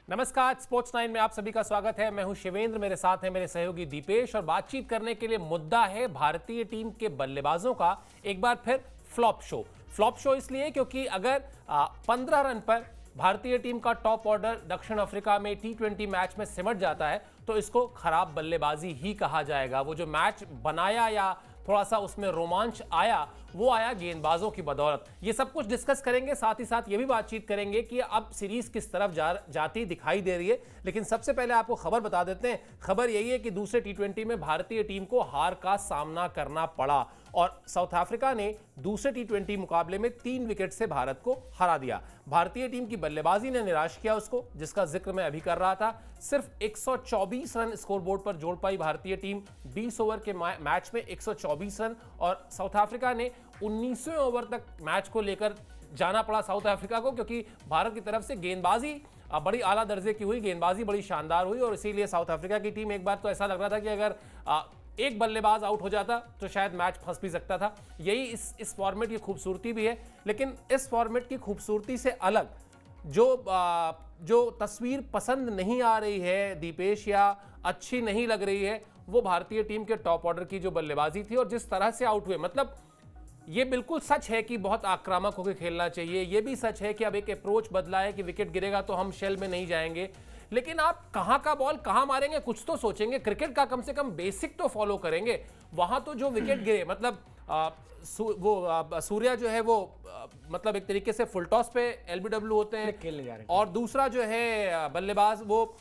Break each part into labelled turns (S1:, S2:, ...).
S1: नमस्कार, स्पोर्ट्स 9 में आप सभी का स्वागत है। मैं हूं शिवेंद्र, मेरे साथ हैं मेरे सहयोगी दीपेश और बातचीत करने के लिए मुद्दा है भारतीय टीम के बल्लेबाजों का एक बार फिर फ्लॉप शो। फ्लॉप शो इसलिए क्योंकि अगर 15 रन पर भारतीय टीम का टॉप ऑर्डर दक्षिण अफ्रीका में T20 मैच में सिमट जाता है तो इसको खराब बल्लेबाजी ही कहा जाएगा। वो जो मैच बनाया या थोड़ा सा उसमें रोमांच आया वो आया गेंदबाजों की बदौलत। ये सब कुछ डिस्कस करेंगे, साथ ही साथ ये भी बातचीत करेंगे कि अब सीरीज किस तरफ जाती दिखाई दे रही है। लेकिन सबसे पहले आपको खबर बता देते हैं। खबर यही है कि दूसरे T20 में भारतीय टीम को हार का सामना करना पड़ा और साउथ अफ्रीका ने दूसरे T20 मुकाबले में 3 विकेट से भारत को हरा दिया। भारतीय टीम की बल्लेबाजी ने निराश किया उसको, जिसका जिक्र मैं अभी कर रहा था। सिर्फ 124 रन स्कोरबोर्ड पर जोड़ पाई भारतीय टीम 20 ओवर के मैच में 124 रन, और साउथ अफ्रीका ने 19वें ओवर तक मैच को लेकर जाना पड़ा साउथ अफ्रीका को, क्योंकि भारत की तरफ से गेंदबाजी बड़ी आला दर्जे की हुई, गेंदबाजी बड़ी शानदार हुई और इसीलिए साउथ अफ्रीका की टीम एक बार तो ऐसा लग रहा था कि अगर एक बल्लेबाज आउट हो जाता तो शायद मैच फंस भी सकता था। यही इस फॉर्मेट की खूबसूरती भी है। लेकिन इस फॉर्मेट की खूबसूरती से अलग जो तस्वीर पसंद नहीं आ रही है दीपेश, या अच्छी नहीं लग रही है, वो भारतीय टीम के टॉप ऑर्डर की जो बल्लेबाजी थी और जिस तरह से आउट हुए। मतलब ये बिल्कुल सच है कि बहुत आक्रामक होकर खेलना चाहिए, ये भी सच है कि अब एक अप्रोच बदला है कि विकेट गिरेगा तो हम शेल में नहीं जाएंगे, लेकिन आप कहां का बॉल कहां मारेंगे कुछ तो सोचेंगे। क्रिकेट का कम से कम बेसिक तो फॉलो करेंगे। वहां तो जो विकेट गिरे, मतलब सूर्या जो है वो मतलब एक तरीके से फुल टॉस पे LBW होते हैं
S2: खेलने जा रहे हैं,
S1: और दूसरा जो है बल्लेबाज वो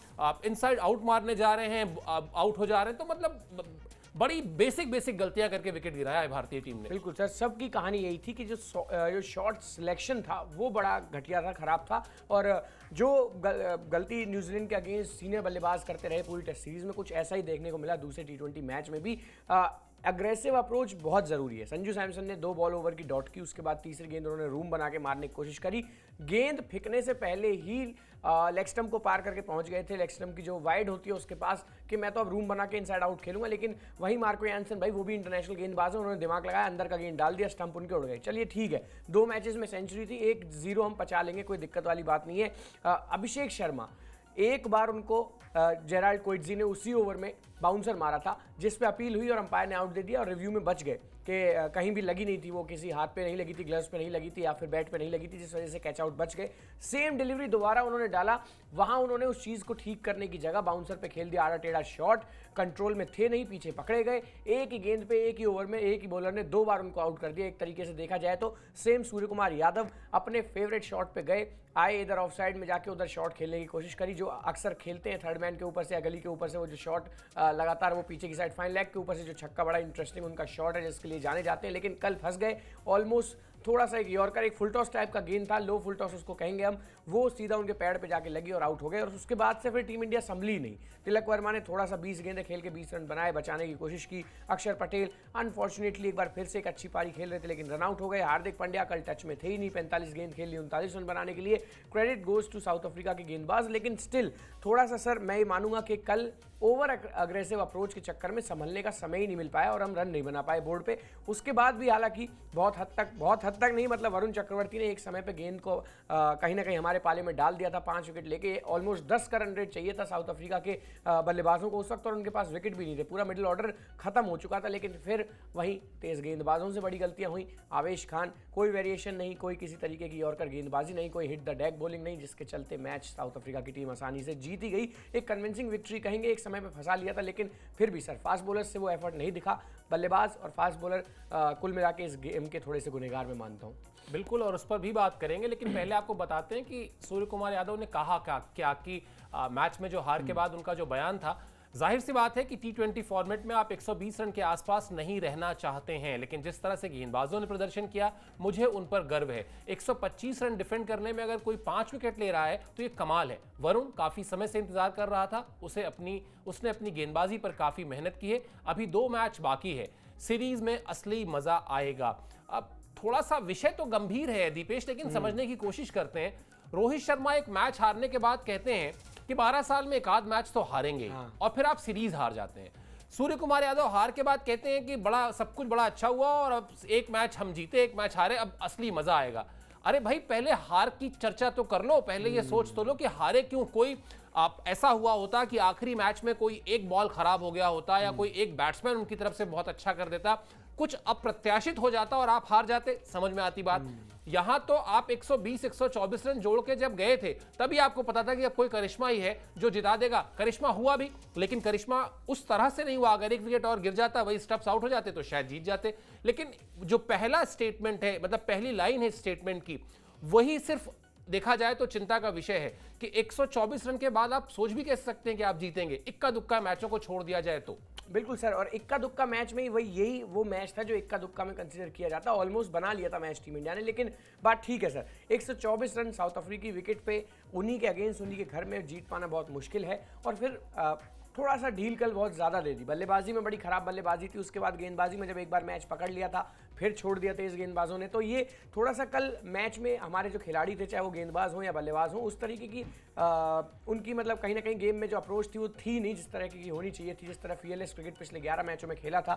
S1: इनसाइड आउट मारने जा रहे हैं, आउट हो जा रहे हैं। तो मतलब बड़ी बेसिक गलतियां करके विकेट गिराया है भारतीय टीम ने।
S2: बिल्कुल सर, सबकी कहानी यही थी कि जो शॉट सिलेक्शन था वो बड़ा घटिया था, खराब था, और जो गलती न्यूजीलैंड के अगेंस्ट सीनियर बल्लेबाज करते रहे पूरी टेस्ट सीरीज में, कुछ ऐसा ही देखने को मिला दूसरे T20 मैच में भी। अग्रेसिव अप्रोच बहुत ज़रूरी है। संजू सैमसन ने 2 बॉल ओवर की डॉट की, उसके बाद तीसरी गेंद उन्होंने रूम बना के मारने की कोशिश करी। गेंद फेंकने से पहले ही लेग स्टंप को पार करके पहुंच गए थे, लेग स्टंप की जो वाइड होती है उसके पास, कि मैं तो अब रूम बना के इनसाइड आउट खेलूंगा। लेकिन वहीं मार्को यानसन भाई, वो भी इंटरनेशनल गेंदबाज है, उन्होंने दिमाग लगाया, अंदर का गेंद डाल दिया, स्टंप उनके उड़ गए। चलिए ठीक है, 2 मैचेस में सेंचुरी थी, 1-0 हम पचा लेंगे, कोई दिक्कत वाली बात नहीं है। अभिषेक शर्मा, एक बार उनको जेराल्ड कोइट्जी ने उसी ओवर में बाउंसर मारा था जिस पे अपील हुई और अंपायर ने आउट दे दिया और रिव्यू में बच गए कि कहीं भी लगी नहीं थी, वो किसी हाथ पे नहीं लगी थी, ग्लव्स पे नहीं लगी थी या फिर बैट पे नहीं लगी थी, जिस वजह से कैच आउट बच गए। सेम डिलीवरी दोबारा उन्होंने डाला, वहां उन्होंने उस चीज को ठीक करने की जगह बाउंसर पे खेल दिया आड़ा टेढ़ा शॉट, कंट्रोल में थे नहीं, पीछे पकड़े गए। एक ही गेंद पे एक ही ओवर में एक ही बॉलर ने 2 बार उनको आउट कर दिया। एक तरीके से देखा जाए तो सेम सूर्य कुमार यादव अपने फेवरेट शॉट पे गए, आए इधर ऑफ साइड में जाके उधर शॉट खेलने की कोशिश करी, जो अक्सर खेलते हैं थर्ड मैन के ऊपर से या गली के ऊपर से, वो जो शॉट लगातार वो पीछे की साइड फाइन लेग के ऊपर से जो छक्का, बड़ा इंटरेस्टिंग उनका शॉट है जिसके लिए जाने जाते हैं। लेकिन कल फंस गए। ऑलमोस्ट थोड़ा सा एक यॉर्कर, एक फुल टॉस टाइप का गेंद था, लो फुल टॉस उसको कहेंगे हम, वो सीधा उनके पैड पे जाके लगी और आउट हो गए। और उसके बाद से फिर टीम इंडिया संभली नहीं। तिलक वर्मा ने थोड़ा सा 20 गेंदें खेल के 20 रन बनाए, बचाने की कोशिश की। अक्षर पटेल अनफॉर्चुनेटली एक बार फिर से एक अच्छी पारी खेल रहे थे लेकिन रन आउट हो गए। हार्दिक पांड्या कल टच में थे ही नहीं, 45 गेंद खेल ली, 39 रन बनाने के लिए। Credit goes to South Africa के गेंदबाज। लेकिन स्टिल थोड़ा सा सर मैं ये मानूंगा कि कल ओवर अग्रेसिव अप्रोच के चक्कर में संभलने का समय ही नहीं मिल पाया और हम रन नहीं बना पाए बोर्ड पे। उसके बाद भी हालांकि बहुत हद तक नहीं, मतलब वरुण चक्रवर्ती ने एक समय पे गेंद को कहीं ना कहीं हमारे पाले में डाल दिया था, 5 विकेट लेके। ऑलमोस्ट 10 का रन रेट चाहिए था साउथ अफ्रीका के बल्लेबाजों को उस वक्त, और उनके पास विकेट भी नहीं थे, पूरा मिडिल ऑर्डर खत्म हो चुका था। लेकिन फिर वहीं तेज गेंदबाजों से बड़ी गलतियां हुई। आवेश खान, कोई वेरिएशन नहीं, कोई किसी तरीके की यॉर्कर गेंदबाजी नहीं, कोई हिट द डेक बॉलिंग नहीं, जिसके चलते मैच साउथ अफ्रीका की टीम आसानी से जीती गई। एक कन्विंसिंग विक्ट्री कहेंगे, एक समय पे फंसा लिया था, लेकिन फिर भी सर फास्ट बॉलर से वो एफर्ट नहीं दिखा। बल्लेबाज और फास्ट बॉलर कुल मिला के इस गेम के थोड़े से गुनहगार मैं मानता हूं।
S1: बिल्कुल, और उस पर भी बात करेंगे, लेकिन पहले आपको बताते हैं कि सूर्य कुमार यादव ने कहा क्या कि मैच में जो हार के बाद उनका जो बयान था, जाहिर सी बात है कि T20 फॉर्मेट में आप 120 रन के आसपास नहीं रहना चाहते हैं, लेकिन जिस तरह से गेंदबाजों ने प्रदर्शन किया मुझे उन पर गर्व है। 125 रन डिफेंड करने में अगर कोई 5 विकेट ले रहा है तो ये कमाल है। वरुण काफी समय से इंतजार कर रहा था, उसने अपनी गेंदबाजी पर काफी मेहनत की है। अभी 2 मैच बाकी है, सीरीज में असली मजा आएगा। अब थोड़ा सा विषय तो गंभीर है दीपेश, लेकिन समझने की कोशिश करते हैं। रोहित शर्मा एक मैच हारने के बाद कहते हैं कि 12 साल में एक आध मैच तो हारेंगे, और फिर आप सीरीज हार जाते हैं। सूर्य कुमार यादव हार के बाद कहते हैं कि सब कुछ बड़ा अच्छा हुआ और अब एक मैच हम जीते, एक मैच हारे, अब असली मजा आएगा। अरे भाई पहले हार की चर्चा तो कर लो, पहले ये सोच तो लो कि हारे क्यों। कोई आप ऐसा हुआ होता कि आखिरी मैच में कोई एक बॉल खराब हो गया होता या कोई एक बैट्समैन उनकी तरफ से बहुत अच्छा कर देता, कुछ अप्रत्याशित हो जाता और आप हार जाते, समझ में आती बात। यहां तो आप 120-124 रन जोड़ के जब गए थे तभी आपको पता था कि अब कोई करिश्मा ही है जो जिता देगा। करिश्मा हुआ भी, लेकिन करिश्मा उस तरह से नहीं हुआ। अगर एक विकेट और गिर जाता, वही स्टंप्स आउट हो जाते तो शायद जीत जाते। लेकिन जो पहला स्टेटमेंट है, मतलब पहली लाइन है स्टेटमेंट की, वही सिर्फ देखा जाए तो चिंता का विषय है कि 124 रन के बाद आप सोच भी कैसे सकते हैं कि आप जीतेंगे। इक्का दुक्का मैचों को छोड़ दिया जाए तो।
S2: बिल्कुल सर, और इक्का दुक्का मैच में ही यही वो मैच था जो इक्का दुक्का में कंसीडर किया जाता। ऑलमोस्ट बना लिया था मैच टीम इंडिया ने, लेकिन बात ठीक है सर, 124 रन साउथ अफ्रीकी विकेट पे उन्हीं के अगेंस्ट, उन्हीं के घर में जीत पाना बहुत मुश्किल है। और फिर थोड़ा सा ढील कल बहुत ज़्यादा दे दी। बल्लेबाजी में बड़ी खराब बल्लेबाजी थी, उसके बाद गेंदबाजी में जब एक बार मैच पकड़ लिया था फिर छोड़ दिया तेज गेंदबाजों ने। तो ये थोड़ा सा कल मैच में हमारे जो खिलाड़ी थे, चाहे वो गेंदबाज हों या बल्लेबाज हों, उस तरीके की उनकी मतलब कहीं ना कहीं गेम में जो अप्रोच थी वो थी नहीं जिस तरह की होनी चाहिए थी। जिस तरह फीएलएस क्रिकेट पिछले 11 मैचों में खेला था,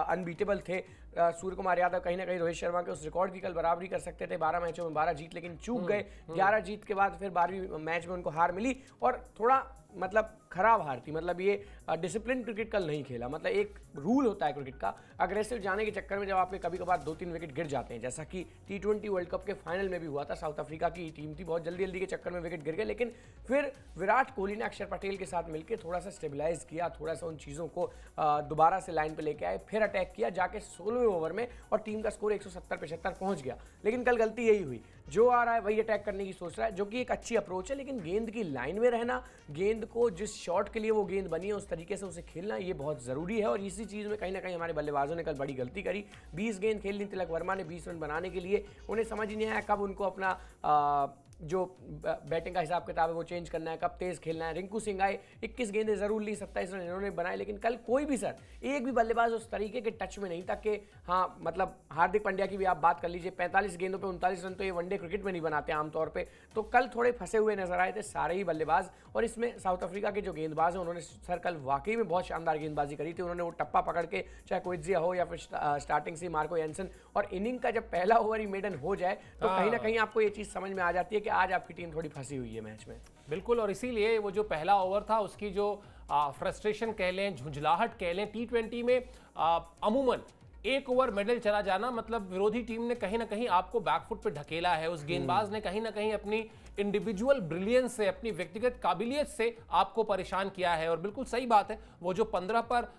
S2: अनबीटेबल थे। सूर्य कुमार यादव कहीं ना कहीं रोहित शर्मा के उस रिकॉर्ड की कल बराबरी कर सकते थे। 12 मैचों में 12 जीत, लेकिन चूक गए। 11 जीत के बाद फिर 12वीं मैच में उनको हार मिली और थोड़ा मतलब खराब हार थी। मतलब ये डिसिप्लिन क्रिकेट कल नहीं खेला। मतलब एक रूल होता है क्रिकेट का, अग्रेसिव जाने के चक्कर में जब आपके कभी कभार 2-3 विकेट गिर जाते हैं, जैसा कि T20 वर्ल्ड कप के फाइनल में भी हुआ था। साउथ अफ्रीका की टीम थी, बहुत जल्दी के चक्कर में विकेट गिर गए, लेकिन फिर विराट कोहली ने अक्षर पटेल के साथ मिलकर थोड़ा सा स्टेबलाइज किया, थोड़ा सा उन चीज़ों को दोबारा से लाइन पर लेके आए, फिर अटैक किया जाके 16वें ओवर में, और टीम का स्कोर 170-75 पहुंच गया। लेकिन कल गलती यही हुई, जो आ रहा है वही अटैक करने की सोच रहा है, जो कि एक अच्छी अप्रोच है, लेकिन गेंद की लाइन में रहना, गेंद को जिस शॉट के लिए वो गेंद बनी है उस तरीके से उसे खेलना, ये बहुत ज़रूरी है। और इसी चीज़ में कहीं ना कहीं हमारे बल्लेबाजों ने कल बड़ी गलती करी। 20 गेंद खेलनी, तिलक वर्मा ने 20 रन बनाने के लिए, उन्हें समझ ही नहीं आया कब उनको अपना जो बैटिंग का हिसाब किताब है वो चेंज करना है, कब तेज खेलना है। रिंकू सिंह आए, 21 गेंदें जरूर ली, 27 रन इन्होंने बनाए, लेकिन कल कोई भी सर, एक भी बल्लेबाज उस तरीके के टच में नहीं था कि हाँ, मतलब हार्दिक पांड्या की भी आप बात कर लीजिए, 45 गेंदों पे 39 रन तो ये वनडे क्रिकेट में नहीं बनाते आमतौर पे। तो कल थोड़े फंसे हुए नजर आए थे सारे ही बल्लेबाज। और इसमें साउथ अफ्रीका के जो गेंदबाज हैं उन्होंने सर कल वाकई में बहुत शानदार गेंदबाजी करी थी। उन्होंने वो टप्पा पकड़ के, चाहे कोइत्जिया हो या फिर स्टार्टिंग से मार्को एंसन, और इनिंग का जब पहला ओवर ही मेडन हो जाए तो कहीं ना कहीं आपको ये चीज़ समझ में आ जाती है कि आज आपकी टीम थोड़ी फंसी हुई है मैच में।
S1: बिल्कुल, और इसीलिए वो जो पहला ओवर था उसकी जो फ्रस्ट्रेशन कह लें, झुंझलाहट कह लें, T20 में अमूमन एक ओवर मेडल चला जाना मतलब विरोधी टीम ने कहीं ना कहीं आपको बैकफुट पे ढकेला है। उस गेंदबाज ने कहीं ना कहीं अपनी इंडिविजुअल ब्रिलियंस से, अपनी व्यक्तिगत काबिलियत से आपको परेशान किया है। और बिल्कुल सही बात है, वो जो 15 पर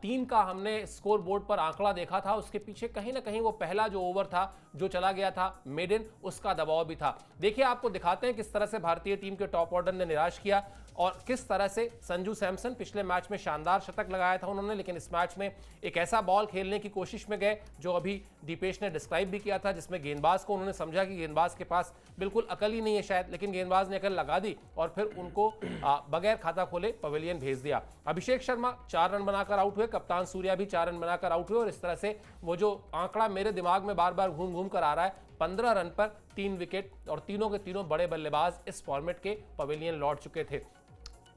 S1: 3 का हमने स्कोर बोर्ड पर आंकड़ा देखा था, उसके पीछे कहीं ना कहीं वो पहला जो ओवर था जो चला गया था मेडन, उसका दबाव भी था। देखिए, आपको दिखाते हैं किस तरह से भारतीय टीम के टॉप ऑर्डर ने निराश किया और किस तरह से संजू सैमसन पिछले मैच में शानदार शतक लगाया था उन्होंने, लेकिन इस मैच में एक ऐसा बॉल खेलने की कोशिश में गए जो अभी दीपेश ने डिस्क्राइब भी किया था, जिसमें गेंदबाज को उन्होंने समझा कि गेंदबाज के पास बिल्कुल अकल ही नहीं है शायद, लेकिन गेंदबाज ने अकल लगा दी और फिर उनको बगैर खाता खोले पवेलियन भेज दिया। अभिषेक शर्मा 4 रन बनाकर आउट हुए, कप्तान सूर्या भी 4 रन बनाकर आउट हुए, और इस तरह से वो जो आंकड़ा मेरे दिमाग में बार बार घूम घूम कर आ रहा है, 15 रन पर 3 विकेट, और तीनों के तीनों बड़े बल्लेबाज इस फॉर्मेट के पवेलियन लौट चुके थे।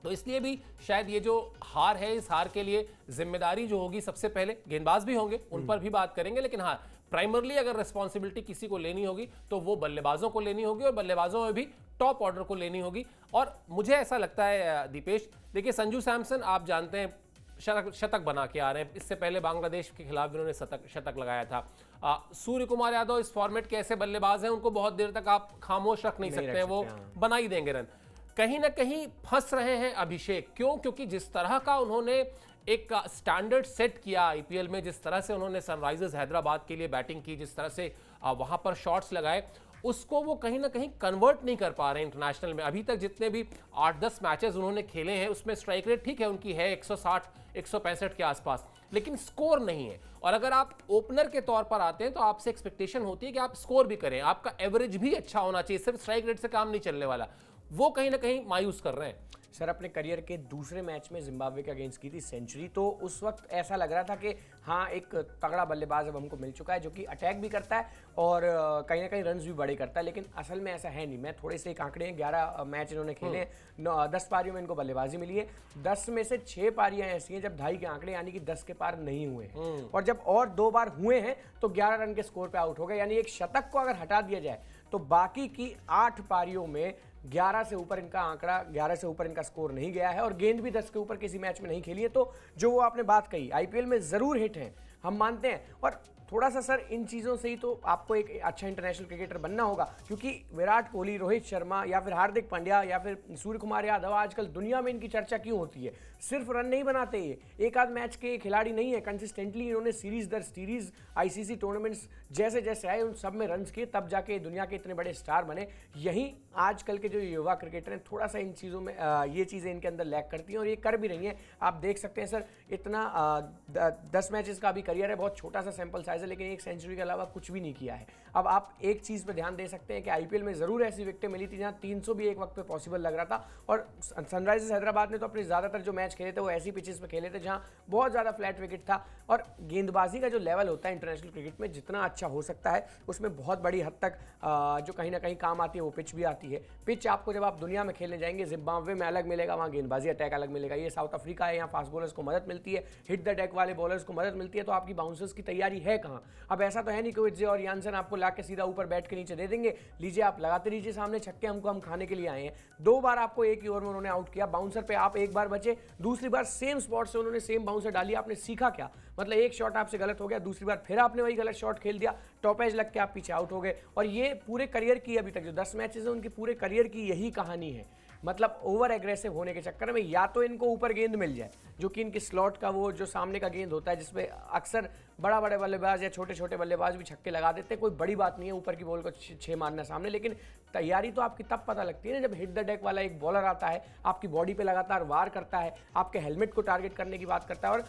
S1: तो इसलिए भी शायद ये जो हार है, इस हार के लिए जिम्मेदारी जो होगी सबसे पहले गेंदबाज भी होंगे, उन पर भी बात करेंगे, लेकिन हाँ, प्राइमरली अगर रिस्पॉन्सिबिलिटी किसी को लेनी होगी तो वो बल्लेबाजों को लेनी होगी, और बल्लेबाजों में भी टॉप ऑर्डर को लेनी होगी। और मुझे ऐसा लगता है दीपेश, देखिए संजू सैमसन आप जानते हैं शतक बना के आ रहे हैं, इससे पहले बांग्लादेश के खिलाफ भी उन्होंने शतक लगाया था। सूर्य कुमार यादव इस फॉर्मेट के ऐसे बल्लेबाज हैं, उनको बहुत देर तक आप खामोश रख नहीं सकते हैं, वो बना ही देंगे रन। कहीं ना कहीं फंस रहे हैं अभिषेक, क्यों? क्योंकि जिस तरह का उन्होंने एक स्टैंडर्ड सेट किया आईपीएल में, जिस तरह से उन्होंने सनराइजर्स हैदराबाद के लिए बैटिंग की, जिस तरह से वहां पर शॉट्स लगाए, उसको वो कहीं ना कहीं कन्वर्ट नहीं कर पा रहे इंटरनेशनल में। अभी तक जितने भी 8-10 मैचेस उन्होंने खेले हैं उसमें स्ट्राइक रेट ठीक है उनकी है 160-165 के आसपास, लेकिन स्कोर नहीं है। और अगर आप ओपनर के तौर पर आते हैं तो आपसे एक्सपेक्टेशन होती है कि आप स्कोर भी करें, आपका एवरेज भी अच्छा होना चाहिए, सिर्फ स्ट्राइक रेट से काम नहीं चलने वाला। वो कहीं ना कहीं मायूस कर रहे हैं।
S2: सर अपने करियर के दूसरे मैच में जिम्बाब्वे के अगेंस्ट की थी सेंचुरी, तो उस वक्त ऐसा लग रहा था कि हाँ, एक तगड़ा बल्लेबाज अब हमको मिल चुका है जो कि अटैक भी करता है और कहीं ना कहीं रन्स भी बड़े करता है, लेकिन असल में ऐसा है नहीं। मैं थोड़े से एक आंकड़े हैं, 11 मैच इन्होंने खेले, 10 पारियों में इनको बल्लेबाजी मिली है, 10 में से 6 पारियां ऐसी हैं जब 2.5 के आंकड़े यानी कि 10 के पार नहीं हुए, और जब और 2 बार हुए हैं तो 11 रन के स्कोर पे आउट हो गए। यानी एक शतक को अगर हटा दिया जाए तो बाकी की 8 पारियों में 11 से ऊपर इनका आंकड़ा, 11 से ऊपर इनका स्कोर नहीं गया है और गेंद भी 10 के ऊपर किसी मैच में नहीं खेली है। तो जो वो आपने बात कही, आईपीएल में जरूर हिट है, हम मानते हैं। और थोड़ा सा सर इन चीज़ों से ही तो आपको एक अच्छा इंटरनेशनल क्रिकेटर बनना होगा, क्योंकि विराट कोहली, रोहित शर्मा या फिर हार्दिक पांड्या या फिर सूर्य कुमार यादव, आजकल दुनिया में इनकी चर्चा क्यों होती है? सिर्फ रन नहीं बनाते ये, एक आध मैच के खिलाड़ी नहीं है, कंसिस्टेंटली इन्होंने सीरीज दर सीरीज आईसीसी टूर्नामेंट्स जैसे जैसे आए उन सब में रन किए, तब जाके दुनिया के इतने बड़े स्टार बने। यही आजकल के जो युवा क्रिकेटर हैं, थोड़ा सा इन चीज़ों में ये चीज़ें इनके अंदर लैक करती हैं और ये कर भी रही हैं। आप देख सकते हैं सर, इतना 10 मैचेस का अभी करियर है, बहुत छोटा सा सैंपल साइज है, लेकिन एक सेंचुरी के अलावा कुछ भी नहीं किया है। अब आप एक चीज़ पे ध्यान दे सकते हैं कि आईपीएल में ज़रूर ऐसी विकेटें मिली थी जहां 300 भी एक वक्त पे पॉसिबल लग रहा था, और सनराइजर्स हैदराबाद ने तो अपने ज़्यादातर जो मैच खेले थे वो ऐसी पिचेस पे खेले थे जहां बहुत ज़्यादा फ्लैट विकेट था। और गेंदबाजी का जो लेवल होता है इंटरनेशनल क्रिकेट में, जितना अच्छा हो सकता है उसमें बहुत बड़ी हद तक जो कहीं ना कहीं काम आती है वो पिच भी आती है। पिच आपको जब आप दुनिया में खेलने जाएंगे, जिम्बाब्वे में अलग मिलेगा, वहाँ गेंदबाजी अटैक अलग मिलेगा। ये साउथ अफ्रीका है, यहाँ फास्ट बॉलर्स को मदद मिलती है, हिट द डेक वाले बॉलर्स को मदद मिलती है, तो आपकी बाउंसर्स की तैयारी है कहाँ? अब ऐसा तो है नहीं कि विट्जे और यानसन आपको ला के सीधा ऊपर बैट के नीचे दे देंगे, लीजिए आप लगाते रहिए सामने छक्के, हम खाने के लिए आए हैं। 2 बार आपको एक ही ओवर में उन्होंने आउट किया, बाउंसर पे आप एक बार बचे, दूसरी बार सेम स्पॉट से उन्होंने सेम बाउंसर डाली। आपने सीखा क्या? मतलब एक शॉट आपसे गलत हो गया, दूसरी बार फिर आपने वही गलत शॉट खेल दिया, टॉप एज लग के आप पीछे आउट हो गए। और ये पूरे करियर की, अभी तक जो 10 मैचेस हैं उनकी पूरे करियर की यही कहानी है। मतलब ओवर एग्रेसिव होने के चक्कर में या तो इनको ऊपर गेंद मिल जाए, जो कि इनकी स्लॉट का वो जो सामने का गेंद होता है, जिसमें अक्सर बड़े बल्लेबाज या छोटे छोटे बल्लेबाज भी छक्के लगा देते हैं, कोई बड़ी बात नहीं है ऊपर की बॉल को 6 मारना सामने, लेकिन तैयारी तो आपकी तब पता लगती है ना जब हिट द डेक वाला एक बॉलर आता है, आपकी बॉडी पे लगातार वार करता है, आपके हेलमेट को टारगेट करने की बात करता है। और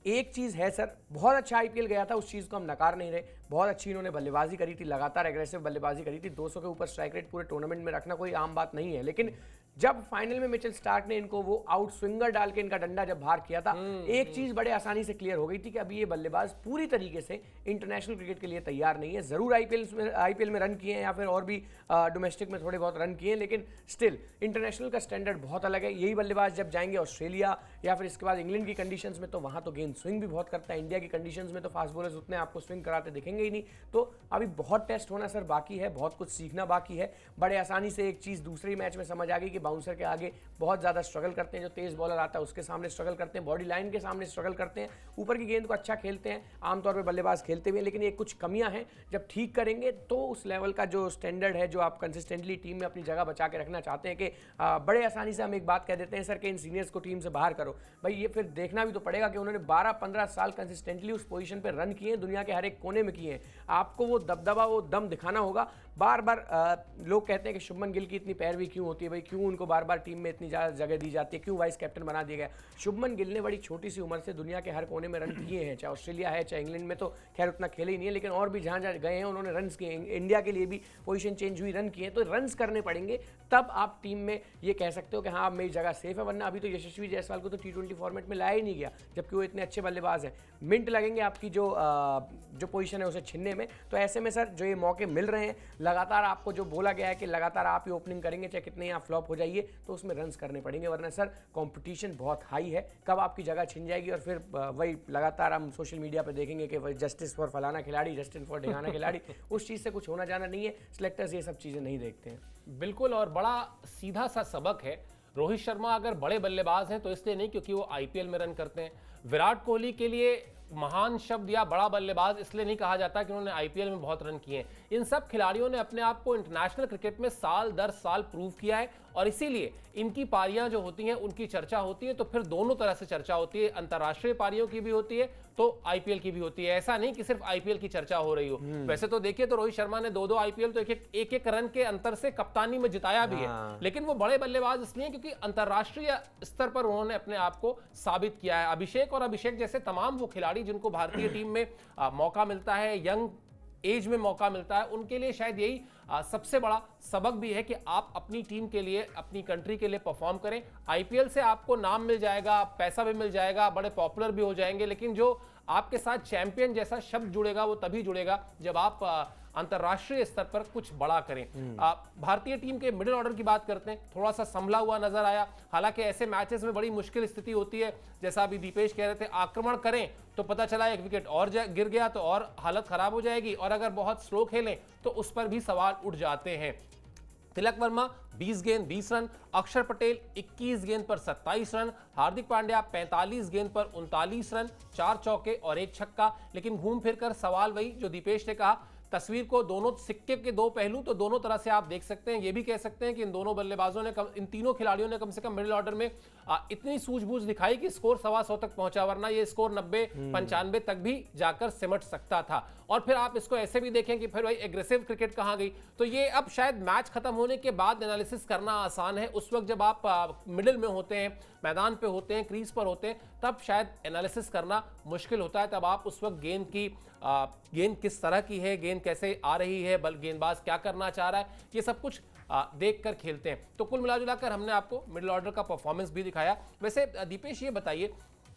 S2: एक चीज़ है सर, बहुत अच्छा आईपीएल गया था, उस चीज़ को हम नकार नहीं रहे, बहुत अच्छी इन्होंने बल्लेबाजी करी थी, लगातार एग्रेसिव बल्लेबाजी करी थी। 200 के ऊपर स्ट्राइक रेट पूरे टूर्नामेंट में रखना कोई आम बात नहीं है, लेकिन जब फाइनल में मिचेल स्टार्क ने इनको वो आउट स्विंगर डाल के इनका डंडा जब बाहर किया था, एक चीज बड़े आसानी से क्लियर हो गई थी कि अभी ये बल्लेबाज पूरी तरीके से इंटरनेशनल क्रिकेट के लिए तैयार नहीं है। जरूर आईपीएल में रन किए हैं या फिर और भी डोमेस्टिक में थोड़े बहुत रन किए हैं, लेकिन स्टिल इंटरनेशनल का स्टैंडर्ड बहुत अलग है। यही बल्लेबाज जब जाएंगे ऑस्ट्रेलिया या फिर इसके बाद इंग्लैंड की कंडीशंस में, तो वहां तो गेंद स्विंग भी बहुत करता है। इंडिया की कंडीशंस में तो फास्ट बॉलर्स उतने आपको स्विंग कराते दिखेंगे ही नहीं। तो अभी बहुत टेस्ट होना सर बाकी है, बहुत कुछ सीखना बाकी है। बड़े आसानी से एक चीज दूसरे मैच में समझ आ गई कि बाउंसर के आगे बहुत ज्यादा स्ट्रगल करते हैं, जो तेज बॉलर आता है उसके सामने स्ट्रगल करते हैं, बॉडी लाइन के सामने स्ट्रगल करते हैं, ऊपर की गेंद को अच्छा खेलते हैं, आमतौर पर बल्लेबाज खेलते भी हैं, लेकिन ये कुछ कमियां हैं। जब ठीक करेंगे तो उस लेवल का जो स्टैंडर्ड है, जो आप कंसिस्टेंटली टीम में अपनी जगह बचा के रखना चाहते हैं, कि बड़े आसानी से हम एक बात कह देते हैं सर कि इन सीनियर्स को टीम से बाहर करो, भाई ये फिर देखना भी तो पड़ेगा कि उन्होंने 12-15 साल कंसिस्टेंटली उस पोजीशन पर रन किए हैं, दुनिया के हर एक कोने में किए हैं। आपको वो दबदबा, वो दम दिखाना होगा। बार बार लोग कहते हैं कि शुभमन गिल की इतनी पैरवी क्यों होती है, भाई क्यों उनको बार बार टीम में इतनी ज़्यादा जगह दी जाती है, क्यों वाइस कैप्टन बना दिया गया? शुभमन गिल ने बड़ी छोटी सी उम्र से दुनिया के हर कोने में रन किए हैं, चाहे ऑस्ट्रेलिया है चाहे इंग्लैंड में, तो खैर उतना खेले ही नहीं है, लेकिन और भी जहाँ जहाँ गए हैं उन्होंने रन किए। इंडिया के लिए भी पोजीशन चेंज हुई, रन किए, तो रन करने पड़ेंगे, तब आप टीम में ये कह सकते हो कि हाँ मेरी जगह सेफ है। वरना अभी तो यशस्वी जायसवाल को तो T20 फॉर्मेट में लाया ही नहीं गया, जबकि वो इतने अच्छे बल्लेबाज हैं। मिनट लगेंगे आपकी जो पोजीशन है उसे छीनने में। तो ऐसे में सर जो ये मौके मिल रहे हैं, लगातार आपको जो बोला गया है कि लगातार आप ही ओपनिंग करेंगे चाहे कितने यहाँ फ्लॉप हो जाइए, तो उसमें रन्स करने पड़ेंगे, वरना सर कंपटीशन बहुत हाई है। कब आपकी जगह छिन जाएगी और फिर वही लगातार हम सोशल मीडिया पे देखेंगे कि वही जस्टिस फॉर फलाना खिलाड़ी, जस्टिस फॉर ढिगाना खिलाड़ी, उस चीज़ से कुछ होना जाना नहीं है। सिलेक्टर्स ये सब चीज़ें नहीं देखते हैं।
S1: बिल्कुल, और बड़ा सीधा सा सबक है। रोहित शर्मा अगर बड़े बल्लेबाज हैं तो इसलिए नहीं क्योंकि वो आईपीएल में रन करते हैं। विराट कोहली के लिए महान शब्द या बड़ा बल्लेबाज इसलिए नहीं कहा जाता कि उन्होंने आईपीएल में बहुत रन किए हैं। इन सब खिलाड़ियों ने अपने आप को इंटरनेशनल क्रिकेट में साल दर साल प्रूव किया है, और इसीलिए इनकी पारियां जो होती हैं उनकी चर्चा होती है। तो फिर दोनों तरह से चर्चा होती है, अंतर्राष्ट्रीय पारियों की भी होती है तो आईपीएल की भी होती है। ऐसा नहीं कि सिर्फ आईपीएल की चर्चा हो रही हो। वैसे तो देखिए तो रोहित शर्मा ने 2-2 आईपीएल तो एक रन के अंतर से कप्तानी में जिताया भी है, लेकिन वो बड़े बल्लेबाज इसलिए क्योंकि अंतर्राष्ट्रीय स्तर पर उन्होंने अपने आप को साबित किया है। अभिषेक जैसे तमाम वो खिलाड़ी जिनको भारतीय टीम में मौका मिलता है, यंग एज में मौका मिलता है, उनके लिए शायद यही सबसे बड़ा सबक भी है कि आप अपनी टीम के लिए, अपनी कंट्री के लिए परफॉर्म करें। आईपीएल से आपको नाम मिल जाएगा, पैसा भी मिल जाएगा, बड़े पॉपुलर भी हो जाएंगे, लेकिन जो आपके साथ चैंपियन जैसा शब्द जुड़ेगा वो तभी जुड़ेगा जब आप अंतर्राष्ट्रीय स्तर पर कुछ बड़ा करें। भारतीय टीम के मिडिल ऑर्डर की बात करते हैं, थोड़ा सा संभला हुआ नजर आया। हालांकि ऐसे मैचेस में बड़ी मुश्किल स्थिति होती है, जैसा अभी दीपेश कह रहे थे, आक्रमण करें तो पता चला एक विकेट और गिर गया तो और हालत खराब हो जाएगी, और अगर बहुत स्लो खेलें तो उस पर भी सवाल उठ जाते हैं। तिलक वर्मा 20 गेंद 20 रन, अक्षर पटेल 21 गेंद पर 27 रन, हार्दिक पांड्या 45 गेंद पर 39 रन, 4 चौके और 1 छक्का। लेकिन घूम फिर कर सवाल वही जो दीपेश ने कहा, तस्वीर को दोनों सिक्के के दो पहलू तो दोनों तरह से आप देख सकते हैं। ये भी कह सकते हैं कि इन दोनों बल्लेबाजों ने इन तीनों खिलाड़ियों ने कम से कम मिडिल ऑर्डर में इतनी सूझबूझ दिखाई कि स्कोर 125 तक पहुंचा, वरना ये स्कोर 90-95 तक भी जाकर सिमट सकता था। और फिर आप इसको ऐसे भी देखें कि फिर भाई एग्रेसिव क्रिकेट कहां गई, तो ये अब शायद मैच खत्म होने के बाद एनालिसिस करना आसान है। उस वक्त जब आप मिडिल में होते हैं, मैदान पे होते हैं, क्रीज पर होते हैं, तब शायद एनालिसिस करना मुश्किल होता है। तब आप उस वक्त गेंद किस तरह की है, गेंद कैसे आ रही है, गेंदबाज क्या करना चाह रहा है, ये सब कुछ देख कर खेलते हैं। तो कुल मिलाजुलाकर हमने आपको मिडिल ऑर्डर का परफॉर्मेंस भी दिखाया। वैसे दीपेश ये बताइए,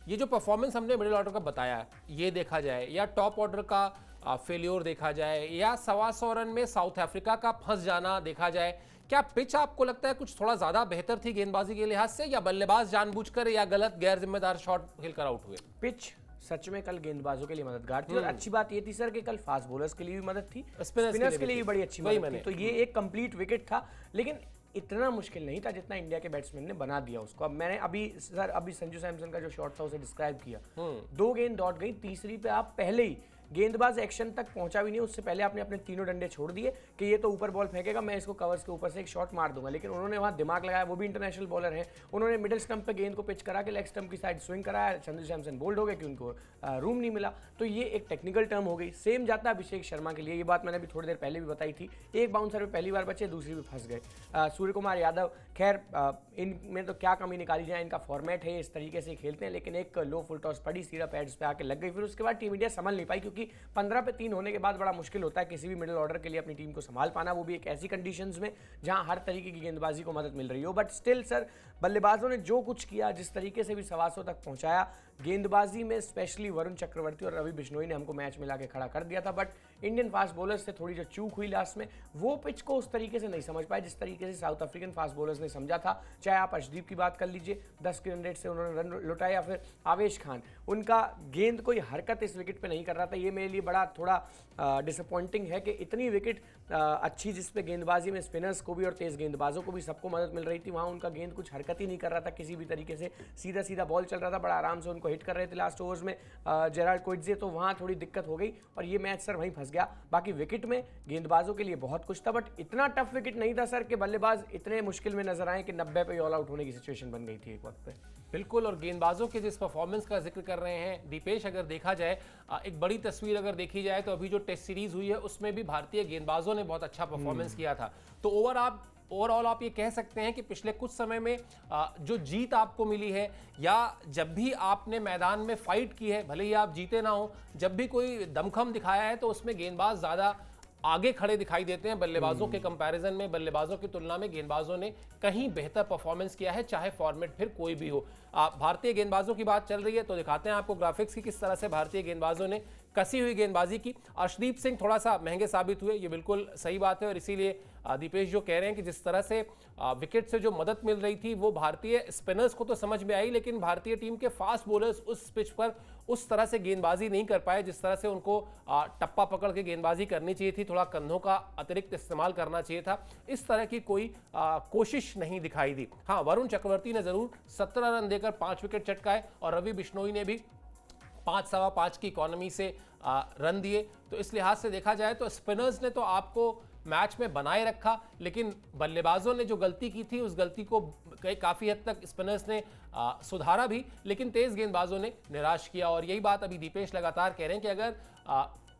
S1: ये जो परफॉर्मेंस हमने मिडिल ऑर्डर का बताया है, ये देखा जाए या टॉप ऑर्डर का फेल्योर देखा जाए या 125 रन में साउथ अफ्रीका का फंस जाना देखा जाए, क्या पिच आपको लगता है कुछ थोड़ा ज्यादा बेहतर थी गेंदबाजी के लिहाज से, या बल्लेबाज जानबूझकर या गलत गैर जिम्मेदार शॉट खेलकर आउट हुए?
S2: पिच सच में कल गेंदबाजों के लिए मददगार थी, और अच्छी बात ये थी सर कि कल फास्ट बॉलर्स के लिए भी मदद थी, स्पिनर्स के लिए भी बड़ी अच्छी मदद थी। तो ये एक कंप्लीट विकेट था, लेकिन इतना मुश्किल नहीं था जितना इंडिया के बैट्समैन ने बना दिया उसको। अब मैंने अभी संजू सैमसन का जो शॉट था उसे डिस्क्राइब किया, 2 गेंद डॉट गई, तीसरी पे आप पहले ही गेंदबाज एक्शन तक पहुंचा भी नहीं, उससे पहले आपने अपने तीनों डंडे छोड़ दिए कि ये तो ऊपर बॉल फेंकेगा, मैं इसको कवर्स के ऊपर से एक शॉट मार दूंगा। लेकिन उन्होंने वहां दिमाग लगाया, वो भी इंटरनेशनल बॉलर हैं, उन्होंने मिडिल स्टंप पे गेंद को पिच करा के लेग स्टंप की साइड स्विंग कराया। संजू सैमसन बोल्ड हो गए कि उनको रूम नहीं मिला, तो ये एक टेक्निकल टर्म हो गई। सेम जाता है अभिषेक शर्मा के लिए, ये बात मैंने अभी थोड़ी देर पहले भी बताई थी। एक बाउंसर पे पहली बार बचे, दूसरी भी फंस गए। सूर्य कुमार यादव, खैर इनमें तो क्या कमी निकाली जाए, इनका फॉर्मेट है, इस तरीके से खेलते हैं, लेकिन एक लो फुल टॉस पड़ी, सीधा पैड्स पे आके लग गई। फिर उसके बाद टीम इंडिया संभल नहीं पाई, क्योंकि 15 पे 3 होने के बाद बड़ा मुश्किल होता है किसी भी मिडिल ऑर्डर के लिए अपनी टीम को संभाल पाना, वो भी एक ऐसी कंडीशंस में जहां हर तरीके की गेंदबाजी को मदद मिल रही हो। बट स्टिल सर, बल्लेबाजों ने जो कुछ किया, जिस तरीके से भी 125 तक पहुंचाया, गेंदबाजी में स्पेशली वरुण चक्रवर्ती और रवि बिश्नोई ने हमको मैच में लाके खड़ा कर दिया था। बट इंडियन फास्ट बॉलर्स से थोड़ी जो चूक हुई लास्ट में, वो पिच को उस तरीके से नहीं समझ पाए जिस तरीके से साउथ अफ्रीकन फास्ट बॉलर्स ने समझा था। चाहे आप अर्शदीप की बात कर लीजिए, 10 के रन रेट से उन्होंने रन लुटाया, या फिर आवेश खान, उनका गेंद कोई हरकत इस विकेट पे नहीं कर रहा था। ये मेरे लिए बड़ा थोड़ा डिसअपॉइंटिंग है कि इतनी विकेट अच्छी, जिसपे गेंदबाजी में स्पिनर्स को भी और तेज गेंदबाजों को भी सबको मदद मिल रही थी, वहाँ उनका गेंद कुछ हरकत ही नहीं कर रहा था किसी भी तरीके से, सीधा सीधा बॉल चल रहा था, बड़ा आराम से उनको हिट कर रहे थे लास्ट ओवर्स में जेराल्ड कोइट्जे, तो वहाँ थोड़ी दिक्कत हो गई और ये मैच सर वहीं फंस गया। बाकी विकेट में गेंदबाजों के लिए बहुत कुछ था, बट इतना टफ विकेट नहीं था सर कि बल्लेबाज इतने मुश्किल में नजर आए कि 90 पे ऑल आउट होने की सिचुएशन बन गई थी एक वक्त पे।
S1: बिल्कुल, और गेंदबाजों के जिस परफॉर्मेंस का जिक्र कर रहे हैं दीपेश, अगर देखा जाए एक बड़ी तस्वीर अगर देखी जाए तो अभी जो टेस्ट सीरीज हुई है उसमें भी भारतीय गेंदबाजों ने बहुत अच्छा परफॉर्मेंस किया था। तो ओवरऑल आप ये कह सकते हैं कि पिछले कुछ समय में जो जीत आपको मिली है, या जब भी आपने मैदान में फाइट की है, भले ही आप जीते ना हो, जब भी कोई दमखम दिखाया है तो उसमें गेंदबाज ज्यादा आगे खड़े दिखाई देते हैं बल्लेबाजों के कंपैरिजन में। बल्लेबाजों की तुलना में गेंदबाजों ने कहीं बेहतर परफॉर्मेंस किया है, चाहे फॉर्मेट फिर कोई भी हो। भारतीय गेंदबाजों की बात चल रही है तो दिखाते हैं आपको ग्राफिक्स की किस तरह से भारतीय गेंदबाजों ने कसी हुई गेंदबाजी की। अर्शदीप सिंह थोड़ा सा महंगे साबित हुए, ये बिल्कुल सही बात है, और इसीलिए दीपेश जो कह रहे हैं कि जिस तरह से विकेट से जो मदद मिल रही थी वो भारतीय स्पिनर्स को तो समझ में आई, लेकिन भारतीय टीम के फास्ट बॉलर्स उस पिच पर उस तरह से गेंदबाजी नहीं कर पाए जिस तरह से उनको टप्पा पकड़ के गेंदबाजी करनी चाहिए थी, थोड़ा कंधों का अतिरिक्त इस्तेमाल करना चाहिए था। इस तरह की कोई कोशिश नहीं दिखाई दी। हाँ, वरुण चक्रवर्ती ने जरूर 17 रन देकर 5 विकेट चटकाए, और रवि बिश्नोई ने भी 5-5.25 की इकोनॉमी से रन दिए। तो इस लिहाज से देखा जाए तो स्पिनर्स ने तो आपको मैच में बनाए रखा, लेकिन बल्लेबाजों ने जो गलती की थी उस गलती को काफी हद तक स्पिनर्स ने सुधारा भी, लेकिन तेज गेंदबाजों ने निराश किया। और यही बात अभी दीपेश लगातार कह रहे हैं कि अगर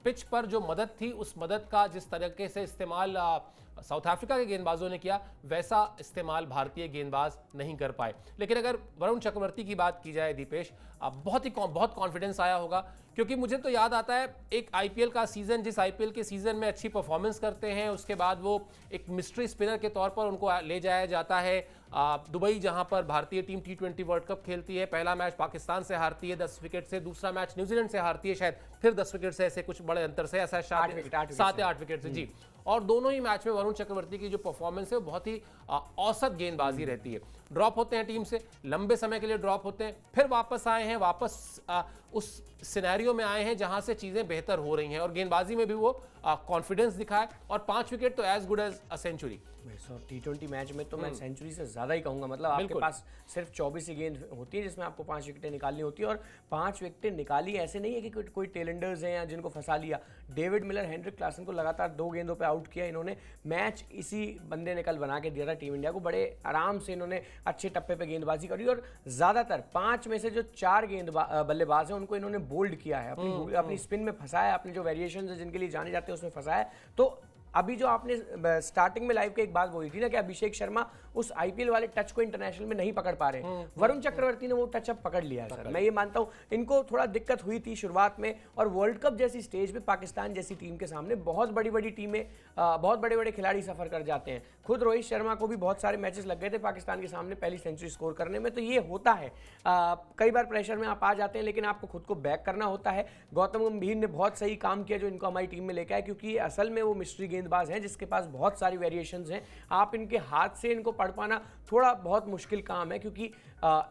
S1: पिच पर जो मदद थी उस मदद का जिस तरीके से इस्तेमाल साउथ अफ्रीका के गेंदबाजों ने किया वैसा इस्तेमाल भारतीय गेंदबाज नहीं कर पाए। लेकिन अगर वरुण चक्रवर्ती की बात की जाए दीपेश, बहुत कॉन्फिडेंस आया होगा, क्योंकि मुझे तो याद आता है एक आईपीएल का सीजन, जिस आईपीएल के सीजन में अच्छी परफॉर्मेंस करते हैं उसके बाद वो एक मिस्ट्री स्पिनर के तौर पर उनको ले जाया जाता है दुबई, जहां पर भारतीय टीम T20 वर्ल्ड कप खेलती है। पहला मैच पाकिस्तान से हारती है 10 विकेट से, दूसरा मैच न्यूजीलैंड से हारती है शायद फिर 10 विकेट से, ऐसे कुछ बड़े अंतर से, ऐसा 7 या 8 विकेट से जी। और दोनों ही मैच में वरुण चक्रवर्ती की जो परफॉर्मेंस है वो बहुत ही औसत गेंदबाजी रहती है। ड्रॉप होते हैं टीम से, लंबे समय के लिए ड्रॉप होते हैं, फिर वापस आए हैं, वापस उस सिनेरियो में आए हैं जहां से चीजें बेहतर हो रही हैं, और गेंदबाजी में भी वो कॉन्फिडेंस दिखाए, और 5 विकेट तो as good as a century.
S2: T20 match में तो मैं सेंचुरी से ज्यादा ही कहूंगा। मतलब आपके पास सिर्फ 24 ही गेंद होती है जिसमें आपको 5 विकेटें निकालनी होती है, और 5 विकेटें निकाली ऐसे नहीं है कि कोई टेलेंडर्स हैं या जिनको फंसा लिया। डेविड मिलर, हेनरिक क्लासन को लगातार 2 गेंदों पे आउट किया इन्होंने। मैच इसी बंदे ने कल बना के दिया था टीम इंडिया को। बड़े आराम से इन्होंने अच्छे टप्पे पे गेंदबाजी करी, और ज्यादातर 5 में से जो 4 बल्लेबाज हैं उनको इन्होंने बोल्ड किया है, अपनी स्पिन में फंसाया, अपने जो वेरिएशन है जिनके लिए जाने जाते हैं उसमें फंसाया। तो अभी जो आपने स्टार्टिंग में लाइव के एक बात बोली थी ना कि अभिषेक शर्मा उस आईपीएल वाले टच को इंटरनेशनल में नहीं पकड़ पा रहे, वरुण चक्रवर्ती ने वो टच अब पकड़ लिया है सर। मैं ये मानता हूं इनको थोड़ा दिक्कत हुई थी शुरुआत में, और वर्ल्ड कप जैसी स्टेज पे पाकिस्तान जैसी टीम के सामने बहुत बड़ी टीमें, बहुत बड़े खिलाड़ी सफर कर जाते हैं। खुद रोहित शर्मा को भी बहुत सारे मैचेस लग गए थे पाकिस्तान के सामने पहली सेंचुरी स्कोर करने में। तो ये होता है, कई बार प्रेशर में आप आ जाते हैं, लेकिन आपको खुद को बैक करना होता है। गौतम गंभीर ने बहुत सही काम किया जो इनको हमारी टीम में लेकर आए, क्योंकि असल में वो मिस्ट्री गेंदबाज हैं जिसके पास बहुत सारी वेरिएशंस हैं। आप इनके हाथ से इनको पढ़ पाना थोड़ा बहुत मुश्किल काम है, क्योंकि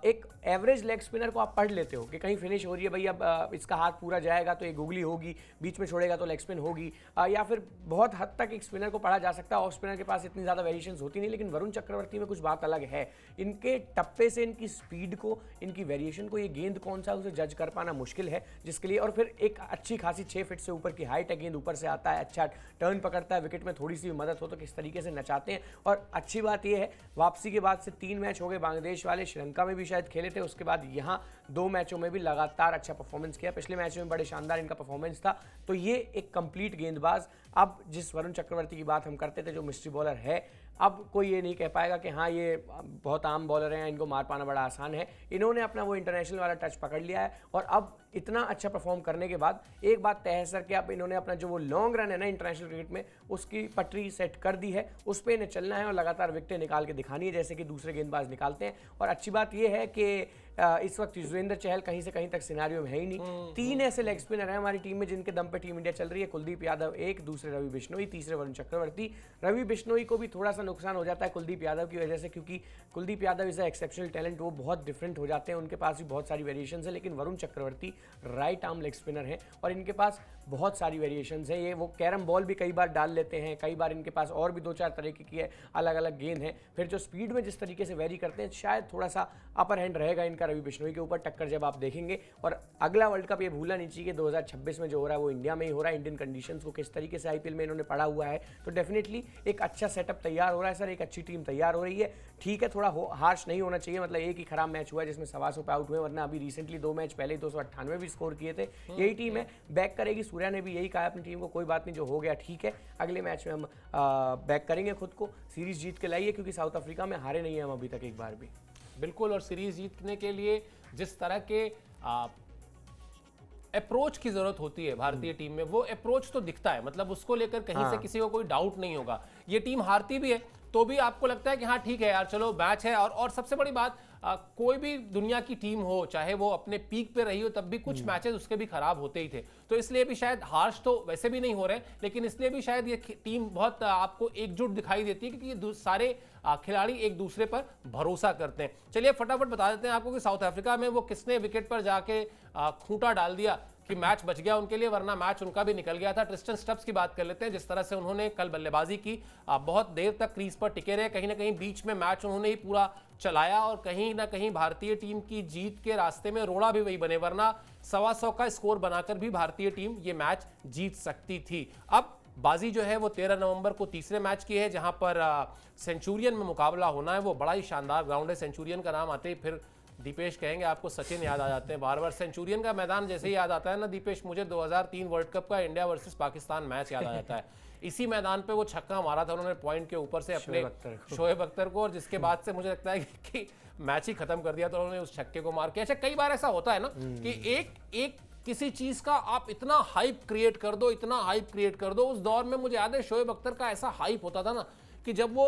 S2: एक एवरेज लेग स्पिनर को आप पढ़ लेते हो कि कहीं फिनिश हो रही है भाई, अब इसका हाथ पूरा जाएगा तो एक गुगली होगी, बीच में छोड़ेगा तो लेग स्पिन होगी, या फिर बहुत हद तक एक स्पिनर को पढ़ा जा सकता है। ऑफ स्पिनर के पास इतनी ज़्यादा वेरिएशंस होती नहीं, लेकिन वरुण चक्रवर्ती में कुछ बात अलग है। इनके टप्पे से, इनकी स्पीड को, इनकी वेरिएशन को, ये गेंद कौन सा उसे जज कर पाना मुश्किल है, जिसके लिए और फिर एक अच्छी खासी 6 फीट से ऊपर की हाइट है, गेंद ऊपर से आता है, अच्छा टर्न पकड़ता है, विकेट में थोड़ी सी मदद हो तो किस तरीके से नचाते हैं। और अच्छी बात यह है, वापसी के बाद से 3 मैच हो गए बांग्लादेश वाले, श्रीलंका में भी शायद खेले थे, उसके बाद यहाँ 2 मैचों में भी लगातार अच्छा परफॉर्मेंस किया। पिछले मैच में बड़े शानदार इनका परफॉर्मेंस था। तो ये एक कंप्लीट गेंदबाज, अब जिस वरुण चक्रवर्ती की बात हम करते थे जो मिस्ट्री बॉलर है, अब कोई ये नहीं कह पाएगा कि हाँ ये बहुत आम बॉलर हैं, इनको मार पाना बड़ा आसान है। इन्होंने अपना वो इंटरनेशनल वाला टच पकड़ लिया है, और अब इतना अच्छा परफॉर्म करने के बाद एक बात तय है सर कि अब इन्होंने अपना जो वो लॉन्ग रन है ना इंटरनेशनल क्रिकेट में, उसकी पटरी सेट कर दी है, उस पर इन्हें चलना है और लगातार विकेटें निकाल के दिखानी है जैसे कि दूसरे गेंदबाज निकालते हैं। और अच्छी बात यह है कि इस वक्त युजवेंद्र चहल कहीं से कहीं तक सिनारियो में है ही नहीं। 3 ऐसे लेग स्पिनर हैं हमारी टीम में जिनके दम पे टीम इंडिया चल रही है। कुलदीप यादव एक, दूसरे रवि बिश्नोई, तीसरे वरुण चक्रवर्ती। रवि बिश्नोई को भी थोड़ा सा नुकसान हो जाता है कुलदीप यादव की वजह से, क्योंकि Kuldeep Yadav is a exceptional talent, वो बहुत डिफरेंट हो जाते हैं, उनके पास भी बहुत सारी वेरिएशंस है। लेकिन Varun Chakravarthy right arm leg spinner हैं और इनके पास बहुत सारी वेरिएशंस है। ये वो कैरम बॉल भी कई बार डाल लेते हैं, कई बार इनके पास और भी 2-4 तरीके की अलग अलग गेंद है। फिर जो स्पीड में जिस तरीके से वेरी करते हैं, शायद थोड़ा सा अपर हैंड रहेगा इनका रवि बिश्नोई के ऊपर, टक्कर जब आप देखेंगे। और अगला वर्ल्ड कप ये भूलना नहीं चाहिए कि 2026 में जो हो रहा है वो इंडिया में ही हो रहा है। इंडियन कंडीशंस को किस तरीके से आईपीएल में इन्होंने पढ़ा हुआ है, तो डेफिनेटली एक अच्छा सेटअप तैयार हो रहा है सर, एक अच्छी टीम तैयार हो रही है। ठीक है, थोड़ा हार्श नहीं होना चाहिए, मतलब एक ही खराब मैच हुआ है जिसमें 125 पे आउट हुए, वरना अभी रिसेंटली 2 मैच पहले 298 भी स्कोर किए थे। यही टीम है, बैक करेगी। सूर्या ने भी यही कहा अपनी टीम को, कोई बात नहीं, जो हो गया ठीक है, अगले मैच में हम बैक करेंगे खुद को, सीरीज जीत के लाइए, क्योंकि साउथ अफ्रीका में हारे नहीं है हम अभी तक एक बार भी।
S1: बिल्कुल, और सीरीज जीतने के लिए जिस तरह के अप्रोच की जरूरत होती है भारतीय टीम में, वो अप्रोच तो दिखता है, मतलब उसको लेकर कहीं से किसी को कोई डाउट नहीं होगा। ये टीम हारती भी है तो भी आपको लगता है कि हाँ ठीक है यार, चलो मैच है। और सबसे बड़ी बात, कोई भी दुनिया की टीम हो, चाहे वो अपने पीक पे रही हो, तब भी कुछ मैचेस उसके भी खराब होते ही थे। तो इसलिए भी शायद हार्श तो वैसे भी नहीं हो रहे, लेकिन इसलिए भी शायद ये टीम बहुत आपको एकजुट दिखाई देती है, क्योंकि सारे खिलाड़ी एक दूसरे पर भरोसा करते हैं। चलिए फटाफट बता देते हैं आपको कि साउथ अफ्रीका में वो किसने विकेट पर जाके खूंटा डाल दिया कि मैच बच गया उनके लिए, वरना मैच उनका भी निकल गया था। ट्रिस्टन स्टब्स की बात कर लेते हैं, जिस तरह से उन्होंने कल बल्लेबाजी की, बहुत देर तक क्रीज पर टिके रहे, कहीं ना कहीं बीच में मैच उन्होंने ही पूरा चलाया, और कहीं ना कहीं भारतीय टीम की जीत के रास्ते में रोड़ा भी वही बने, वरना 125 का स्कोर बनाकर भी भारतीय टीम ये मैच जीत सकती थी। अब बाजी जो है वो 13 नवंबर को तीसरे मैच की है, जहां पर सेंचुरियन में मुकाबला होना है। वो बड़ा ही शानदार ग्राउंड है, सेंचुरियन का नाम आते ही फिर दीपेश कहेंगे आपको सचिन याद आ जाते हैं बार बार। सेंचुरियन का मैदान जैसे ही याद आता है ना दीपेश, मुझे 2003 वर्ल्ड कप का इंडिया वर्सेस पाकिस्तान मैच याद आ जाता है। इसी मैदान पे वो छक्का मारा था उन्होंने पॉइंट के ऊपर से अपने शोएब अख्तर को, और जिसके बाद से मुझे लगता है कि मैच ही खत्म कर दिया था उन्होंने उस छक्के को मार के। अच्छा, कई बार ऐसा होता है ना कि एक किसी चीज का आप इतना हाइप क्रिएट कर दो, इतना हाइप क्रिएट कर दो। उस दौर में मुझे याद है शोएब अख्तर का ऐसा हाइप होता था ना कि जब वो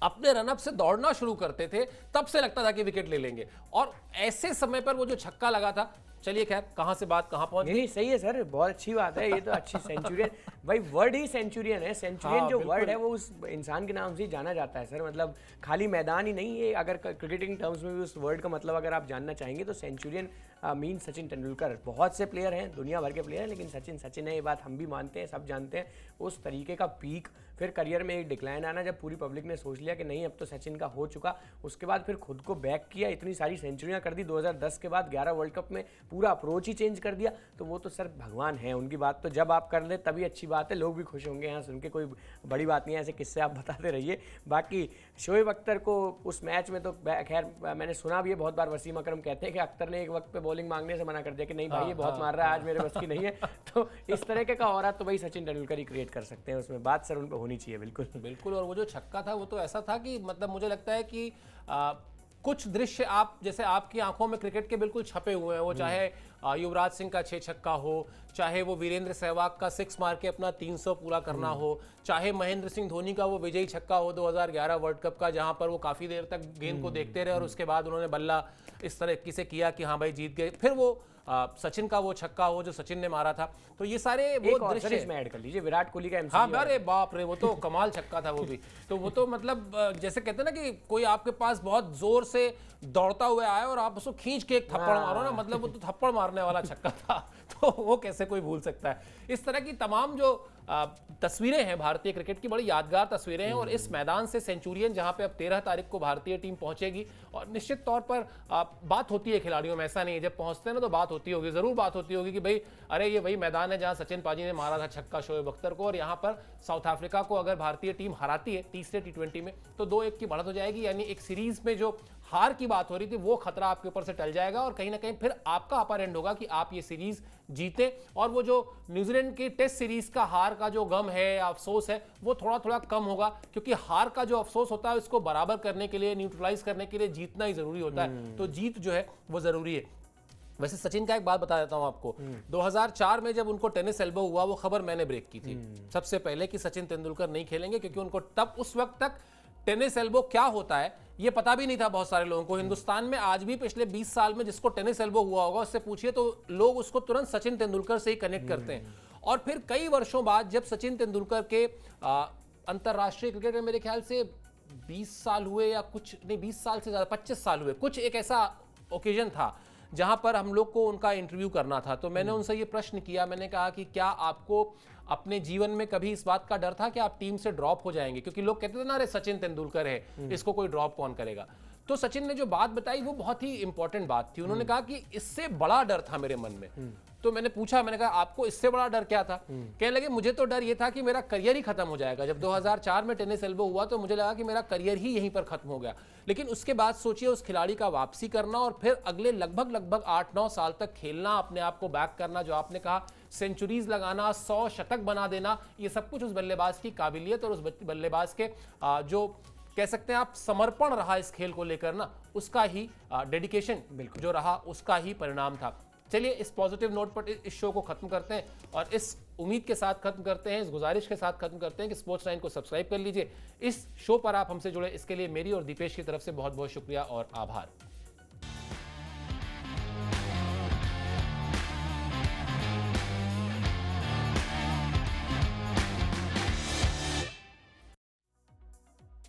S1: अपने रनअप से दौड़ना शुरू करते थे तब से लगता था कि विकेट ले लेंगे, और ऐसे समय पर वो जो छक्का लगा था। चलिए खैर, कहां से बात कहां पहुंच।
S2: नहीं सही है सर, बहुत अच्छी बात है, ये तो अच्छी सेंचुरियन भाई वर्ड ही सेंचुरियन है। सेंचुरियन जो वर्ड है वो उस इंसान के नाम से ही जाना जाता है सर। मतलब खाली मैदान ही नहीं है, अगर क्रिकेटिंग टर्म्स में भी उस वर्ड का मतलब अगर आप जानना चाहेंगे तो सेंचुरियन मीन सचिन तेंदुलकर। बहुत से प्लेयर हैं, दुनिया भर के प्लेयर हैं, लेकिन सचिन सचिन है, ये बात हम भी मानते हैं, सब जानते हैं। उस तरीके का पीक, फिर करियर में एक डिक्लाइन आना, जब पूरी पब्लिक ने सोच लिया कि नहीं अब तो सचिन का हो चुका, उसके बाद फिर खुद को बैक किया, इतनी सारी सेंचुरियां कर दी 2010 के बाद, 11 वर्ल्ड कप में पूरा अप्रोच ही चेंज कर दिया। तो वो तो सर भगवान है, उनकी बात तो जब आप कर ले तभी अच्छी बात है, लोग भी खुश होंगे यहाँ सुन के, कोई बड़ी बात नहीं है। ऐसे किस्से आप बताते रहिए। बाकी शोएब अख्तर को उस मैच में तो खैर मैंने सुना भी है बहुत बार, वसीम अकरम कहते हैं कि अख्तर ने एक वक्त पे बॉलिंग मांगने से मना कर दिया कि नहीं भाई ये बहुत मार रहा है, आज मेरे बस की नहीं है। तो इस तरह का औरत तो भाई सचिन तेंदुलकर ही क्रिएट कर सकते हैं, उसमें बात सर उन पर होनी चाहिए। बिल्कुल
S1: बिल्कुल। और वो जो छक्का था वो तो ऐसा था कि मतलब मुझे लगता है कि कुछ दृश्य आप जैसे आपकी आंखों में क्रिकेट के बिल्कुल छपे हुए हैं। वो चाहे युवराज सिंह का 6 छक्का हो, चाहे वो वीरेंद्र सहवाग का 6 मार के अपना 300 पूरा करना हो, चाहे महेंद्र सिंह धोनी का वो विजयी छक्का हो 2011 वर्ल्ड कप का, जहां पर वो काफी देर तक गेंद को देखते रहे और उसके बाद उन्होंने बल्ला इस तरह से किया कि हाँ भाई जीत गए। फिर वो सचिन का वो छक्का हो जो सचिन ने मारा था। तो ये सारे वो दृश्य
S2: इसमें ऐड कर लीजिए, विराट कोहली का एमसीजी।
S1: हाँ अरे बाप रे, वो तो कमाल छक्का था वो भी। तो वो तो मतलब जैसे कहते हैं ना कि कोई आपके पास बहुत जोर से दौड़ता हुआ आया और आप उसको खींच के एक थप्पड़ मारो ना, मतलब वो तो थप्पड़ मारने वाला छक्का था। तो वो कैसे कोई भूल सकता है। इस तरह की तमाम जो तस्वीरें हैं भारतीय क्रिकेट की, बड़ी यादगार तस्वीरें हैं। और इस मैदान से सेंचुरियन जहां पे अब 13 तारीख को भारतीय टीम पहुंचेगी, और निश्चित तौर पर बात होती है खिलाड़ियों में, ऐसा नहीं है, जब पहुंचते हैं ना तो बात होती होगी, जरूर बात होती होगी कि भाई अरे ये वही मैदान है जहां सचिन पाजी ने मारा था छक्का शोएब अख्तर को, और यहाँ पर साउथ अफ्रीका को अगर भारतीय टीम हराती है तीसरे T20 में तो 2-1 की बढ़त हो जाएगी। यानी एक सीरीज में जो हार की बात हो रही थी वो खतरा आपके ऊपर से टल जाएगा, और कहीं ना कहीं फिर आपका अपर एंड होगा कि आप ये सीरीज जीते, और वो जो न्यूजीलैंड की टेस्ट सीरीज का हार का जो गम है, अफसोस है, वो थोड़ा थोड़ा कम होगा। क्योंकि हार का जो अफसोस होता है उसको बराबर करने के लिए, न्यूट्रलाइज करने के लिए जीतना ही जरूरी होता है। तो जीत जो है वो जरूरी है। वैसे सचिन का एक बात बता देता हूं आपको, 2004 में जब उनको टेनिस एल्बो हुआ, वो खबर मैंने ब्रेक की थी सबसे पहले कि सचिन तेंदुलकर नहीं खेलेंगे, क्योंकि उनको तब उस वक्त तक टेनिस एल्बो क्या होता है ये पता भी नहीं था बहुत सारे लोगों को। हिंदुस्तान में आज भी पिछले 20 साल में जिसको टेनिस एल्बो हुआ होगा उससे पूछिए तो लोग उसको तुरंत सचिन तेंदुलकर से ही कनेक्ट करते हैं। और फिर कई वर्षों बाद जब सचिन तेंदुलकर के अंतरराष्ट्रीय क्रिकेट में मेरे ख्याल से 20 साल हुए, या कुछ नहीं 20 साल से ज्यादा 25 साल हुए, कुछ एक ऐसा ओकेजन था जहां पर हम लोग को उनका इंटरव्यू करना था। तो मैंने उनसे ये प्रश्न किया, मैंने कहा कि क्या आपको अपने जीवन में कभी इस बात का डर था कि आप टीम से ड्रॉप हो जाएंगे, क्योंकि लोग कहते थे ना अरे सचिन तेंदुलकर है, इसको कोई ड्रॉप कौन करेगा। तो सचिन ने जो बात बताई वो बहुत ही इंपॉर्टेंट बात थी। उन्होंने कहा कि इससे बड़ा डर था मेरे मन में। तो मैंने पूछा, मैंने कहा आपको इससे बड़ा डर क्या था? कहने लगे मुझे तो डर ये था कि मेरा करियर ही खत्म हो जाएगा। जब 2004 में टेनिस एल्बो हुआ तो मुझे लगा कि मेरा करियर ही यहीं पर खत्म हो गया। लेकिन उसके बाद सोचिए उस खिलाड़ी का वापसी करना और फिर अगले लगभग 8-9 साल तक खेलना, अपने आप को बैक करना, जो आपने कहा सेंचुरीज लगाना, 100 शतक बना देना, ये सब कुछ उस बल्लेबाज की काबिलियत और उस बल्लेबाज के जो कह सकते हैं आप समर्पण रहा इस खेल को लेकर ना, उसका ही डेडिकेशन जो रहा उसका ही परिणाम था। चलिए इस पॉजिटिव नोट पर इस शो को खत्म करते हैं और इस उम्मीद के साथ खत्म करते हैं, इस गुजारिश के साथ खत्म करते हैं कि स्पोर्ट्स 9 को सब्सक्राइब कर लीजिए। इस शो पर आप हमसे जुड़े इसके लिए मेरी और दीपेश की तरफ से बहुत बहुत शुक्रिया और आभार।